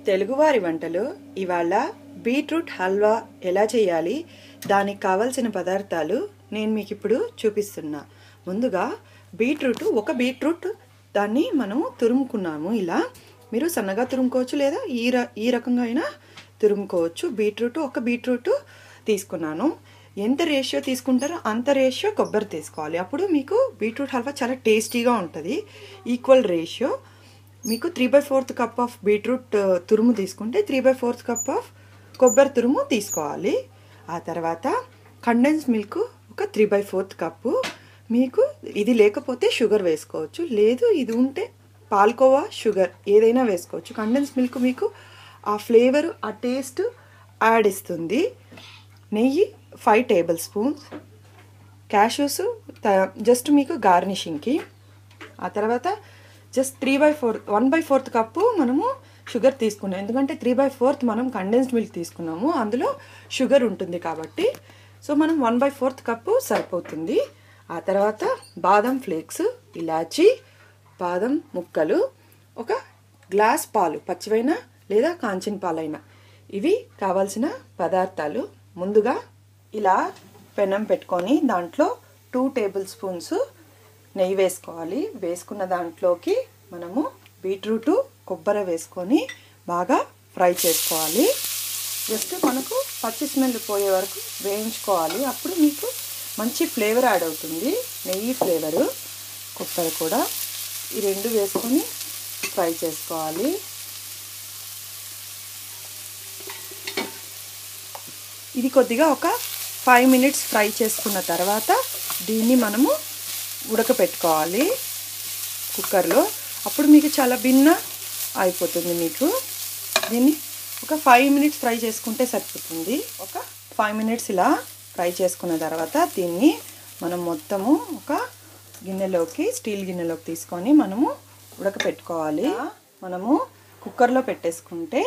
తెలుగువారి వంటలు ఇవాళ బీట్రూట్ హల్వా ఎలా చేయాలి, దానికి కావాల్సిన పదార్థాలు నేను మీకు ఇప్పుడు చూపిస్తున్నా. ముందుగా ఒక బీట్రూట్ దాన్ని మనము తురుముకున్నాము. ఇలా మీరు సన్నగా తురుముకోవచ్చు, లేదా ఈ రకంగా అయినా తురుముకోవచ్చు. ఒక బీట్రూట్ తీసుకున్నాను. ఎంత రేషియో తీసుకుంటారో అంత రేషియో కొబ్బరి తీసుకోవాలి. అప్పుడు మీకు బీట్రూట్ హల్వా చాలా టేస్టీగా ఉంటుంది. ఈక్వల్ రేషియో మీకు 3/4 కప్ ఆఫ్ బీట్రూట్ తురుము తీసుకుంటే 3/4 కప్ ఆఫ్ కొబ్బరి తురుము తీసుకోవాలి. ఆ తర్వాత కండెన్స్ మిల్క్ ఒక 3/4 కప్పు. మీకు ఇది లేకపోతే షుగర్ వేసుకోవచ్చు, లేదు ఇది ఉంటే పాల్కోవా షుగర్ ఏదైనా వేసుకోవచ్చు. కండెన్స్ మిల్క్ మీకు ఆ ఫ్లేవర్ ఆ టేస్ట్ యాడ్ ఇస్తుంది. నెయ్యి 5 టేబుల్ స్పూన్స్, క్యాష్యూస్ జస్ట్ మీకు గార్నిషింగ్కి. ఆ తర్వాత జస్ట్ 1/4 కప్పు మనము షుగర్ తీసుకున్నాం, ఎందుకంటే 3/4 మనం కండెన్స్డ్ మిల్క్ తీసుకున్నాము, అందులో షుగర్ ఉంటుంది కాబట్టి. సో మనం 1/4 కప్పు సరిపోతుంది. ఆ తర్వాత బాదం ఫ్లేక్స్, ఇలాచీ, బాదం ముక్కలు, ఒక గ్లాస్ పాలు, పచ్చివైనా లేదా కాంచిన పాలైనా. ఇవి కావాల్సిన పదార్థాలు. ముందుగా ఇలా పెనం పెట్టుకొని దాంట్లో 2 టేబుల్ స్పూన్స్ నెయ్యి వేసుకోవాలి. వేసుకున్న దాంట్లోకి మనము బీట్రూటు కొబ్బరి వేసుకొని బాగా ఫ్రై చేసుకోవాలి. జస్ట్ మనకు పచ్చి స్మెల్ పోయే వరకు వేయించుకోవాలి. అప్పుడు మీకు మంచి ఫ్లేవర్ యాడ్ అవుతుంది, నెయ్యి ఫ్లేవరు, కొబ్బరి కూడా. ఈ రెండు వేసుకొని ఫ్రై చేసుకోవాలి. ఇది కొద్దిగా ఒక 5 మినిట్స్ ఫ్రై చేసుకున్న తర్వాత దీన్ని మనము ఉడకపెట్టుకోవాలి కుక్కర్లో. అప్పుడు మీకు చాలా భిన్న అయిపోతుంది. మీకు దీన్ని ఒక 5 మినిట్స్ ఫ్రై చేసుకుంటే సరిపోతుంది. ఒక 5 మినిట్స్ ఇలా ఫ్రై చేసుకున్న తర్వాత దీన్ని మనం మొత్తము ఒక గిన్నెలోకి, స్టీల్ గిన్నెలోకి తీసుకొని మనము ఉడకపెట్టుకోవాలి. మనము కుక్కర్లో పెట్టేసుకుంటే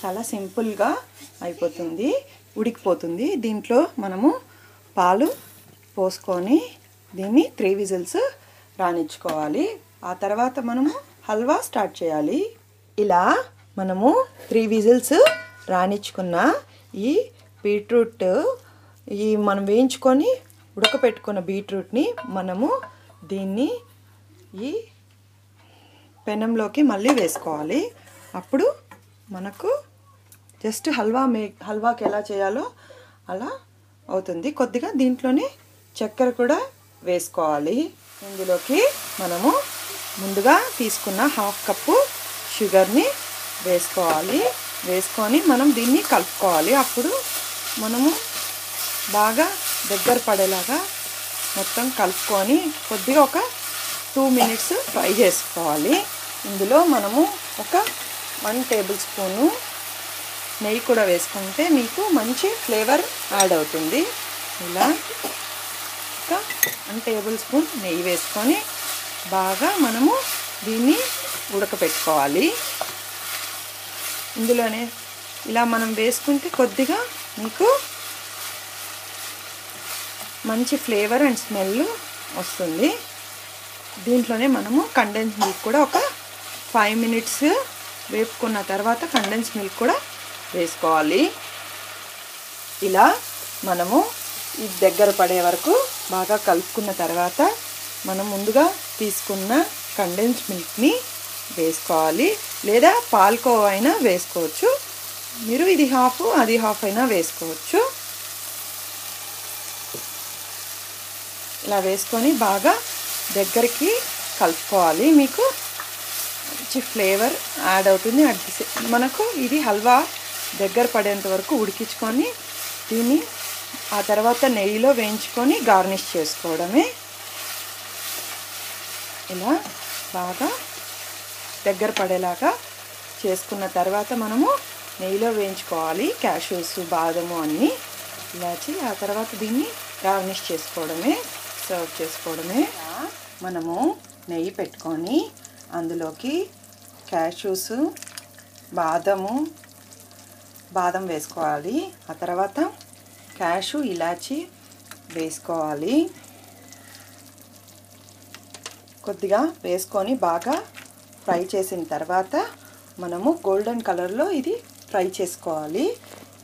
చాలా సింపుల్గా అయిపోతుంది, ఉడికిపోతుంది. దీంట్లో మనము పాలు పోసుకొని దీన్ని 3 విజిల్స్ రానిచ్చుకోవాలి. ఆ తర్వాత మనము హల్వా స్టార్ట్ చేయాలి. ఇలా మనము 3 విజిల్స్ రానిచ్చుకున్న ఈ బీట్రూట్, మనం వేయించుకొని ఉడకపెట్టుకున్న బీట్రూట్ని మనము దీన్ని ఈ పెనంలోకి మళ్ళీ వేసుకోవాలి. అప్పుడు మనకు జస్ట్ హల్వాకి ఎలా చేయాలో అలా అవుతుంది. కొద్దిగా దీంట్లోనే చక్కెర కూడా వేసుకోవాలి. ఇందులోకి మనము ముందుగా తీసుకున్న 1/2 కప్పు షుగర్ని వేసుకోవాలి. వేసుకొని మనం దీన్ని కలుపుకోవాలి. అప్పుడు మనము బాగా దగ్గర పడేలాగా మొత్తం కలుపుకొని కొద్దిగా ఒక 2 మినిట్స్ ఫ్రై చేసుకోవాలి. ఇందులో మనము ఒక 1 టేబుల్ స్పూను నెయ్యి కూడా వేసుకుంటే మీకు మంచి ఫ్లేవర్ యాడ్ అవుతుంది. ఇలా ఒక 1 టేబుల్ స్పూన్ నెయ్యి వేసుకొని బాగా మనము దీన్ని ఉడకపెట్టుకోవాలి. ఇందులోనే ఇలా మనం వేసుకుంటే కొద్దిగా మీకు మంచి ఫ్లేవర్ అండ్ స్మెల్ వస్తుంది. దీంట్లోనే మనము కండెన్స్ మిల్క్ కూడా ఒక 5 మినిట్స్ వేపుకున్న తర్వాత కండెన్స్ మిల్క్ కూడా వేసుకోవాలి. ఇలా మనము ఇది దగ్గర పడే వరకు బాగా కలుపుకున్న తర్వాత మనం ముందుగా తీసుకున్న కండెన్స్ మిల్క్ని వేసుకోవాలి, లేదా పాల్కోవా అయినా వేసుకోవచ్చు. మీరు ఇది హాఫ్ అది హాఫ్ అయినా వేసుకోవచ్చు. ఇలా వేసుకొని బాగా దగ్గరికి కలుపుకోవాలి. మీకు మంచి ఫ్లేవర్ యాడ్ అవుతుంది. మనకు ఇది హల్వా దగ్గర పడేంత వరకు ఉడికించుకొని దీన్ని ఆ తర్వాత నెయ్యిలో వేయించుకొని గార్నిష్ చేసుకోవడమే. ఇలా బాగా దగ్గర పడేలాగా చేసుకున్న తర్వాత మనము నెయ్యిలో వేయించుకోవాలి క్యాష్యూస్, బాదము అన్నీ, ఇలాచి. ఆ తర్వాత దీన్ని గార్నిష్ చేసుకోవడమే, సర్వ్ చేసుకోవడమే. మనము నెయ్యి పెట్టుకొని అందులోకి క్యాష్యూస్, బాదం వేసుకోవాలి. ఆ తర్వాత క్యాషు, ఇలాచి వేసుకోవాలి. కొద్దిగా వేసుకొని బాగా ఫ్రై చేసిన తర్వాత మనము గోల్డెన్ కలర్లో ఇది ఫ్రై చేసుకోవాలి.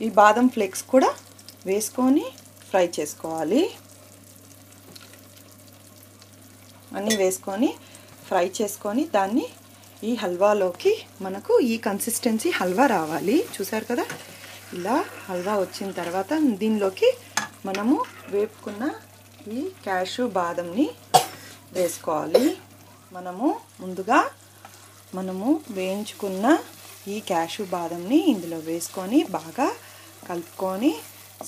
ఈ బాదం ఫ్లేక్స్ కూడా వేసుకొని ఫ్రై చేసుకోవాలి. అన్నీ వేసుకొని ఫ్రై చేసుకొని దాన్ని ఈ హల్వాలోకి మనకు ఈ కన్సిస్టెన్సీ హల్వా రావాలి. చూసారు కదా, ఇలా హల్వా వచ్చిన తర్వాత దీనిలోకి మనము వేపుకున్న ఈ క్యాషు బాదంని వేసుకోవాలి. ముందుగా మనము వేయించుకున్న ఈ క్యాషు బాదంని ఇందులో వేసుకొని బాగా కలుపుకొని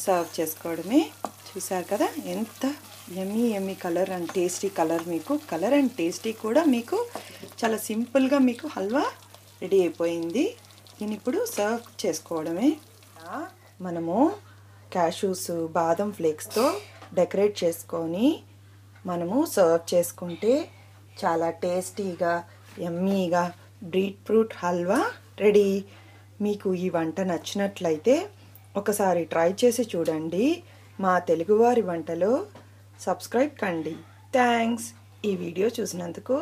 సర్వ్ చేసుకోవడమే. చూసారు కదా ఎంత యమ్మీ కలర్ అండ్ టేస్టీ కలర్. మీకు కలర్ అండ్ టేస్టీ కూడా మీకు చాలా సింపుల్గా మీకు హల్వా రెడీ అయిపోయింది. దీన్ని ఇప్పుడు సర్వ్ చేసుకోవడమే. మనము క్యాషూస్ బాదం ఫ్లేక్స్తో డెకరేట్ చేసుకొని మనము సర్వ్ చేసుకుంటే చాలా టేస్టీగా యమ్మీగా బీట్రూట్ హల్వా రెడీ. మీకు ఈ వంట నచ్చినట్లయితే ఒకసారి ట్రై చేసి చూడండి. మా తెలుగువారి వంటలో సబ్స్క్రైబ్ కండి. థ్యాంక్స్ ఈ వీడియో చూసినందుకు.